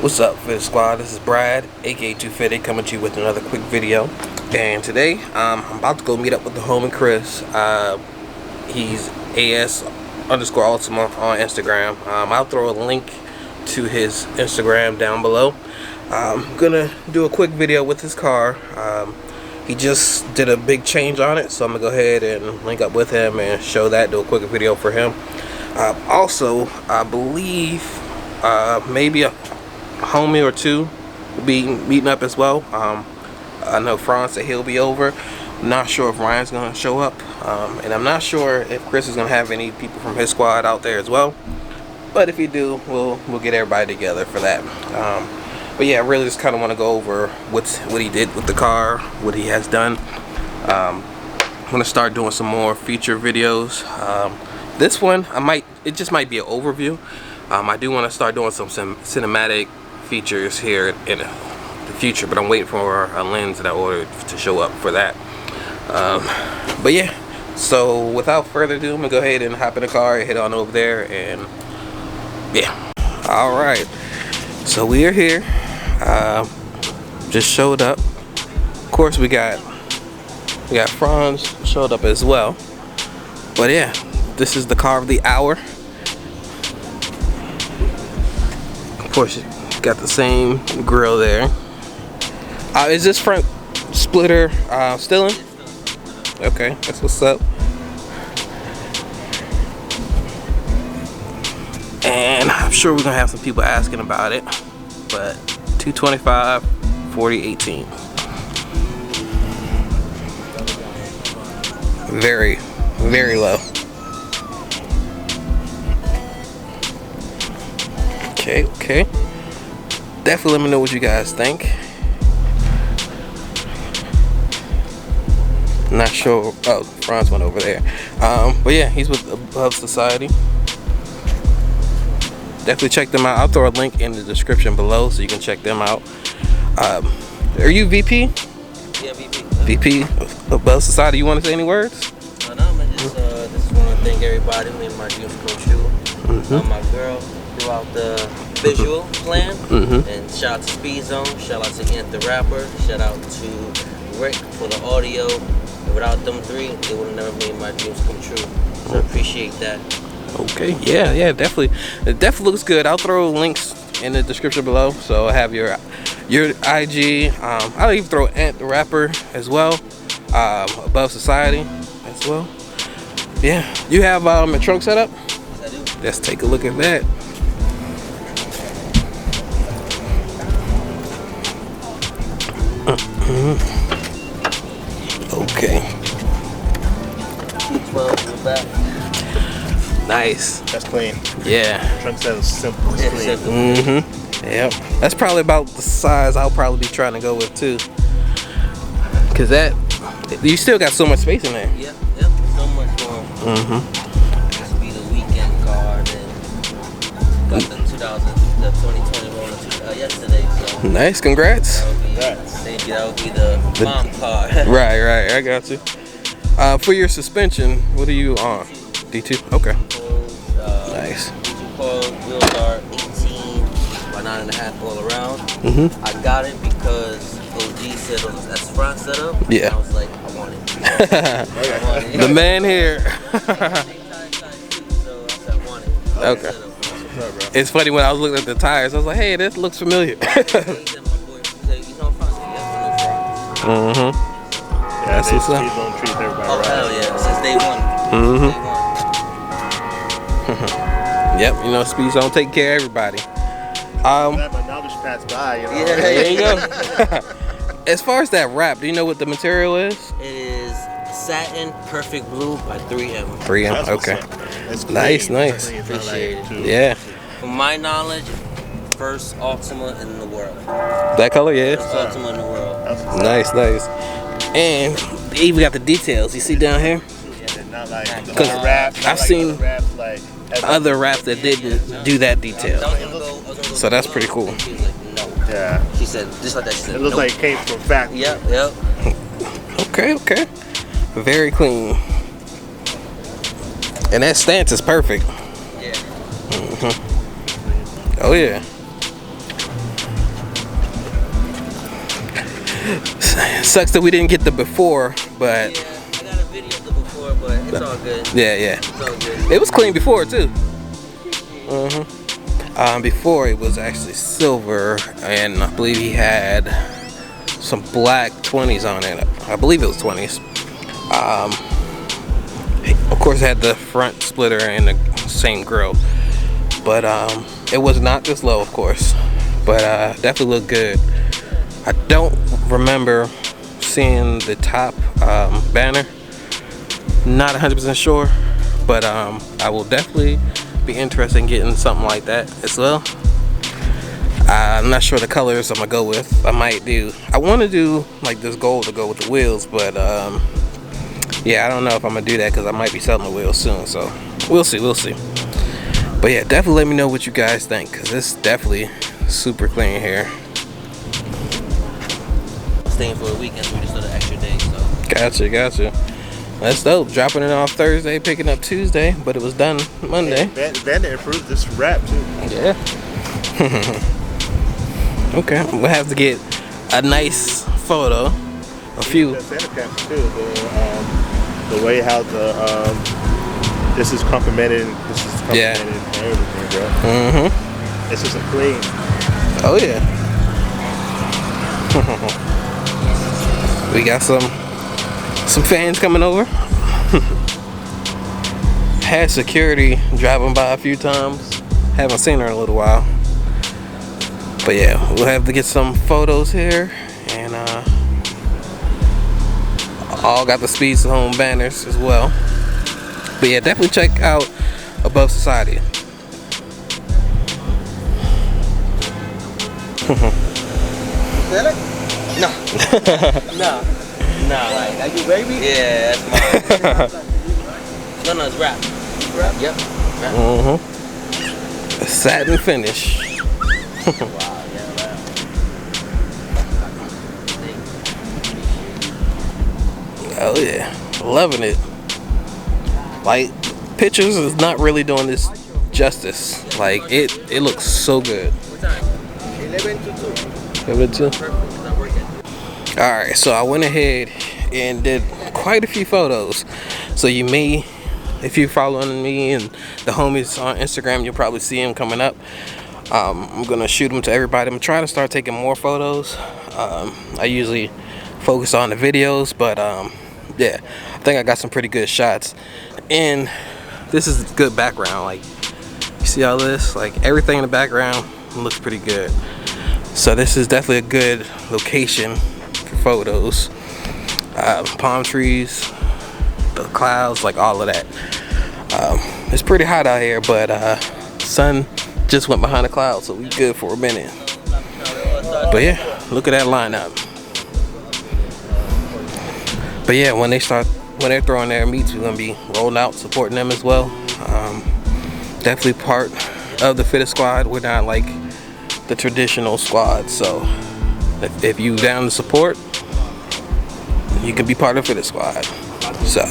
What's up, Fit Squad? This is Brad, aka 250, coming to you with another quick video. And today, I'm about to go meet up with the homie Chris. He's AS_Altima on Instagram. I'll throw a link to his Instagram down below. I'm gonna do a quick video with his car. He just did a big change on it, so I'm gonna go ahead and link up with him and show that, do a quick video for him. Also, I believe maybe a homie or two will be meeting up as well. I know Franz said he'll be over. I'm not sure if Ryan's gonna show up, and I'm not sure if Chris is gonna have any people from his squad out there as well. But if he do, we'll get everybody together for that. But yeah, I really just kind of want to go over what he did with the car, what he has done. I'm gonna start doing some more feature videos. This one, it just might be an overview. I do want to start doing some cinematic features here in the future, but I'm waiting for a lens that I ordered to show up for that. But yeah, so without further ado, I'm gonna go ahead and hop in the car and head on over there, and yeah. All right, so we are here. Just showed up. Of course, we got Franz showed up as well. But yeah, this is the car of the hour. Of course, you got the same grill there. Is this front splitter still in? Okay, that's what's up. And I'm sure we're gonna have some people asking about it, but 225 4018. Very, very low. Okay. Definitely let me know what you guys think. Not sure. Oh, Franz went over there. But yeah, he's with Above Society. Definitely check them out. I'll throw a link in the description below so you can check them out. Are you VP? Yeah, VP. VP Above Society. You want to say any words? No, man. Just want to thank everybody who made my dreams come true. My girl throughout the visual plan. And shout out to Speed Zone. Shout out to Ant the Rapper. Shout out to Rick for the audio. Without them three, they would have never made my dreams come true. So I appreciate that. Okay, yeah, definitely. It definitely looks good. I'll throw links in the description below, so I have your IG. I'll even throw Ant the Rapper as well, Above Society as well. Yeah, you have a trunk set up? Yes, I do. Let's take a look at that. Okay. 12 in the back. Nice. That's clean. Yeah. Trunk set is simple. It's clean. Yep. That's probably about the size I'll probably be trying to go with too. Cause you still got so much space in there. Yep. So much more. This will be the weekend car. Then got the 2021 yesterday. So Nice. Congrats. Thank you. That would be the mom car. Right. I got you. For your suspension, what are you on? D2? Okay. Nice. D2 coils, wheels are 18 by 9.5 all around. I got it because OG said it was S front setup. Yeah. And I was like, I want it. The man here. So I said, I want it. Okay. It's funny when I was looking at the tires, I was like, hey, this looks familiar. That's what's up. Oh, hell yeah. Since day one. Yep, you know, Speed Zone take care of everybody. Let my knowledge pass by, you know. Yeah. There you go. As far as that wrap, do you know what the material is? It is satin perfect blue by 3M. 3M, okay. It's Nice. Appreciate it. Yeah. From my knowledge, first Altima in the world. That color, yeah. First Altima in the world. Nice. And they even got the details. You see down here? Not like the rap. I've seen other raps that didn't do that detail. So that's pretty cool. She was like, no. Yeah. She said, just like that, she said, It looks no. like it came from factory. Yep. Okay. Very clean. And that stance is perfect. Yeah. Oh yeah. Sucks that we didn't get the before, but Yeah, I got a video of the before, but it's all good. yeah. It's all good. It was clean before too. Before it was actually silver, and I believe he had some black 20s on it. I believe it was 20s. Of course, it had the front splitter and the same grill, but it was not this low, of course. But definitely looked good. I don't remember seeing the top banner. Not 100% sure, but I will definitely be interested in getting something like that as well. I'm not sure the colors I'm gonna go with. I want to do like this gold to go with the wheels, but yeah, I don't know if I'm gonna do that because I might be selling the wheels soon, so we'll see. But yeah, definitely let me know what you guys think, because it's definitely super clean here. Staying for a weekend, so we just did an extra day. So. Gotcha. That's dope. Dropping it off Thursday, picking up Tuesday, but it was done Monday. Bandit improved this wrap too. Yeah. Okay, we'll have to get a nice photo. A few. The center cap too. The way how this is complemented. This is complemented and everything, bro. It's just a clean. Oh yeah. We got some fans coming over. Had security driving by a few times. Haven't seen her in a little while. But yeah, we'll have to get some photos here, and all got the Speed Zone banners as well. But yeah, definitely check out Above Society. No. No. Like, are you baby? Yeah, that's mine. No, it's wrap. Wrap? Yep. Wrap. Satin finish. Wow, yeah, wrap. Oh yeah, loving it. Like, pictures is not really doing this justice. Like, it looks so good. What time? 11 to 2. 11 to 2. Perfect. Alright, so I went ahead and did quite a few photos. So you may, if you're following me and the homies on Instagram, you'll probably see them coming up. I'm gonna shoot them to everybody. I'm trying to start taking more photos. I usually focus on the videos, but yeah, I think I got some pretty good shots. And this is good background. Like, you see all this? Like, everything in the background looks pretty good. So this is definitely a good location for photos. Palm trees, the clouds, like all of that. It's pretty hot out here, but sun just went behind the clouds, so we good for a minute. But yeah, look at that lineup. But yeah, when they're throwing their meets, we're gonna be rolling out, supporting them as well. Definitely part of the Fittest Squad. We're not like the traditional squad, so if you down to support, you can be part of the Fittest Squad. So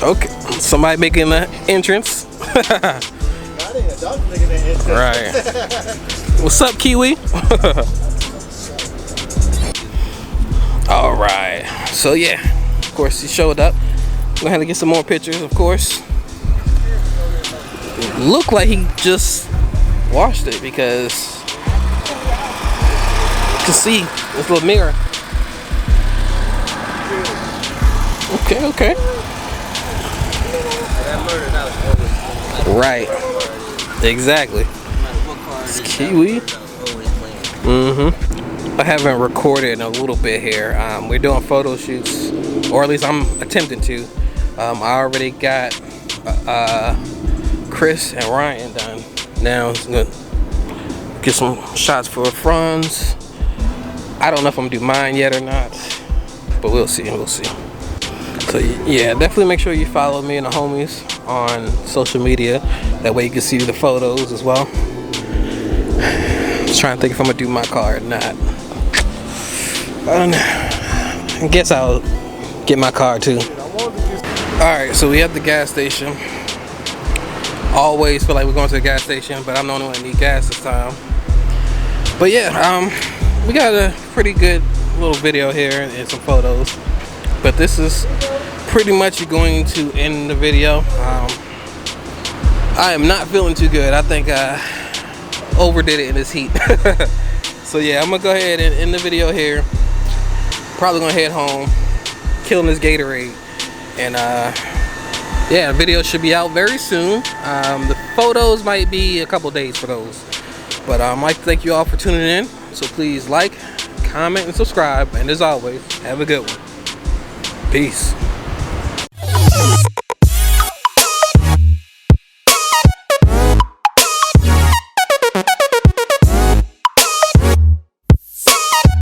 okay, somebody making an entrance. Right. What's up, Kiwi? All right. So yeah, of course he showed up. We're gonna have to get some more pictures, of course. Looked like he just washed it, because you can see this little mirror. Okay. Right. Exactly. It's Kiwi. I haven't recorded in a little bit here. We're doing photo shoots, or at least I'm attempting to. I already got Chris and Ryan done. Now I'm gonna get some shots for Franz. I don't know if I'm gonna do mine yet or not, but we'll see. So yeah, definitely make sure you follow me and the homies on social media. That way you can see the photos as well. Just trying to think if I'm gonna do my car or not. I don't know. I guess I'll get my car too. Alright, so we at the gas station. Always feel like we're going to the gas station, but I'm the only one that need gas this time. But yeah, we got a pretty good little video here and some photos. But this is pretty much going to end the video. I am not feeling too good. I think I overdid it in this heat. So yeah, I'm gonna go ahead and end the video here. Probably gonna head home, killing this Gatorade, and yeah, the video should be out very soon. The photos might be a couple days for those, but I'd like to thank you all for tuning in. So please like, comment, and subscribe, and as always, have a good one. Peace.